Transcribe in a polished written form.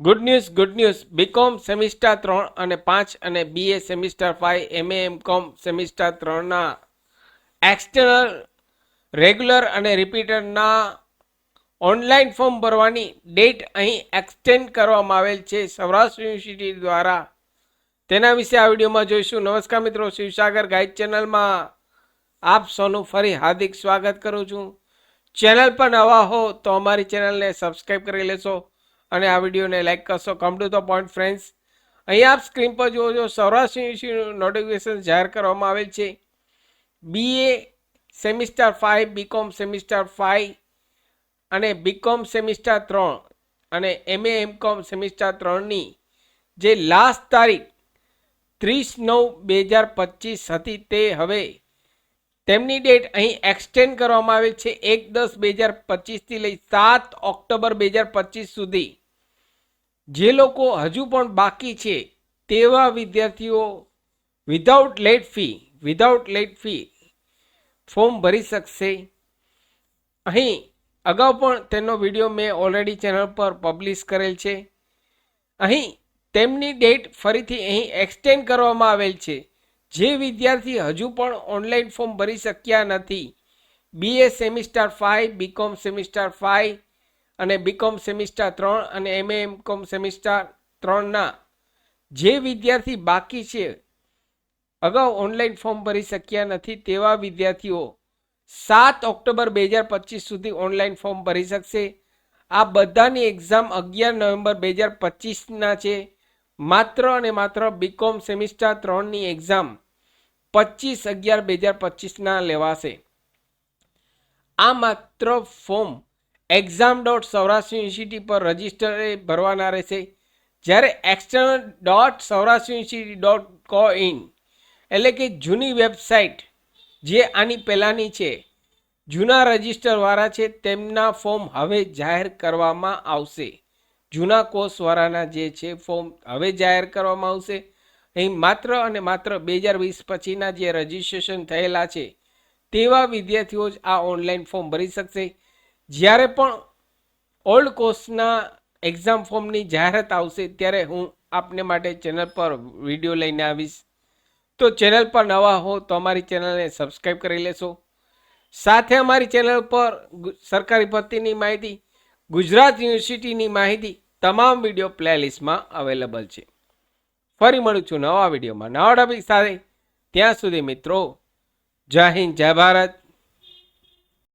Good news BCom semester 3 અને 5 અને BA semester 5 MA MCom semester 3ના એક્સટર્નલ રેગ્યુલર અને રિપીટરના ઓનલાઈન ફોર્મ ભરવાની ડેટ અહીં એક્સટેન્ડ કરવામાં આવેલ છે સૌરાષ્ટ્ર યુનિવર્સિટી દ્વારા. તેના વિશે આ વિડીયોમાં જોઈશું. નમસ્કાર મિત્રો, શિવસાગર ગાઈડ ચેનલમાં આપ સૌનું ફરી હાર્દિક સ્વાગત કરું છું. ચેનલ પર નવા હો તો અમારી ચેનલને સબસ્ક્રાઈબ કરી લેશો અને આ વિડીયોને લાઈક કરશો. Come to the point friends, અહીં આપ સ્ક્રીન પર જુઓ છો સૌરાષ્ટ્ર યુનિવર્સિટીનું નોટિફિકેશન જાહેર કરવામાં આવેલ છે. બીએ સેમિસ્ટર 5, બીકોમ સેમિસ્ટર 5 અને બીકોમ સેમિસ્ટર 3 અને એમએ એમકોમ સેમિસ્ટર 3ની જે લાસ્ટ તારીખ 30/9/2025 હતી તે હવે તેમની ડેટ અહીં એક્સટેન્ડ કરવામાં આવેલ છે 1/10/2025થી લઈ 7 ઓક્ટોબર 2025 સુધી. જે લોકો હજુ પણ બાકી છે તેવા વિદ્યાર્થીઓ વિધાઉટ લેટ ફી ફોર્મ ભરી શકશે. અહીં અગાઉ પણ તેનો વિડીયો મેં ઓલરેડી ચેનલ પર પબ્લિશ કરેલ છે. અહીં તેમની ડેટ ફરીથી અહીં એક્સટેન્ડ કરવામાં આવેલ છે. જે વિદ્યાર્થી હજુ પણ ઓનલાઈન ફોર્મ ભરી શક્યા નથી, બીએ સેમિસ્ટર 5, બીકોમ સેમિસ્ટર 5 અને બીકોમ સેમિસ્ટર 3 અને એમએ એમકોમ સેમિસ્ટર 3ના જે વિદ્યાર્થી બાકી છે, અગાઉ ઓનલાઈન ફોર્મ ભરી શક્યા નથી તેવા વિદ્યાર્થીઓ 7 ઓક્ટોબર 2025 સુધી ઓનલાઈન ફોર્મ ભરી શકશે. આ બધાની એક્ઝામ 11 નવેમ્બર 2025ના છે. માત્ર અને માત્ર બીકોમ સેમિસ્ટર 3ની એક્ઝામ 25/11/2025ના લેવાશે. આ માત્ર ફોર્મ exam.saurashtra-university પર રજિસ્ટર ભરવાના રહેશે. જ્યારે external.saurashtra-university.co.in એટલે કે જૂની વેબસાઇટ જે આની પહેલાંની છે, જૂના રજિસ્ટરવાળા છે, તેમના ફોર્મ હવે જાહેર કરવામાં આવશે. જૂના કોર્સવાળાના જે છે ફોર્મ હવે જાહેર કરવામાં આવશે. અહીં માત્ર અને માત્ર 2020 પછીના જે રજિસ્ટ્રેશન થયેલા છે તેવા વિદ્યાર્થીઓ જ આ ઓનલાઈન ફોર્મ ભરી શકશે. જ્યારે પણ ઓલ્ડ કોર્સના એક્ઝામ ફોર્મની જાહેરાત આવશે ત્યારે હું આપને માટે ચેનલ પર વિડીયો લઈને આવીશ. તો ચેનલ પર નવા હો તો અમારી ચેનલને સબસ્ક્રાઈબ કરી લેશો. સાથે અમારી ચેનલ પર સરકારી ભરતીની માહિતી, ગુજરાત યુનિવર્સિટીની માહિતી તમામ વિડીયો પ્લેલિસ્ટમાં અવેલેબલ છે. ફરી મળું છું નવા વિડીયોમાં નવા ટોપિક સાથે. ત્યાં સુધી મિત્રો, જય હિન્દ, જય ભારત.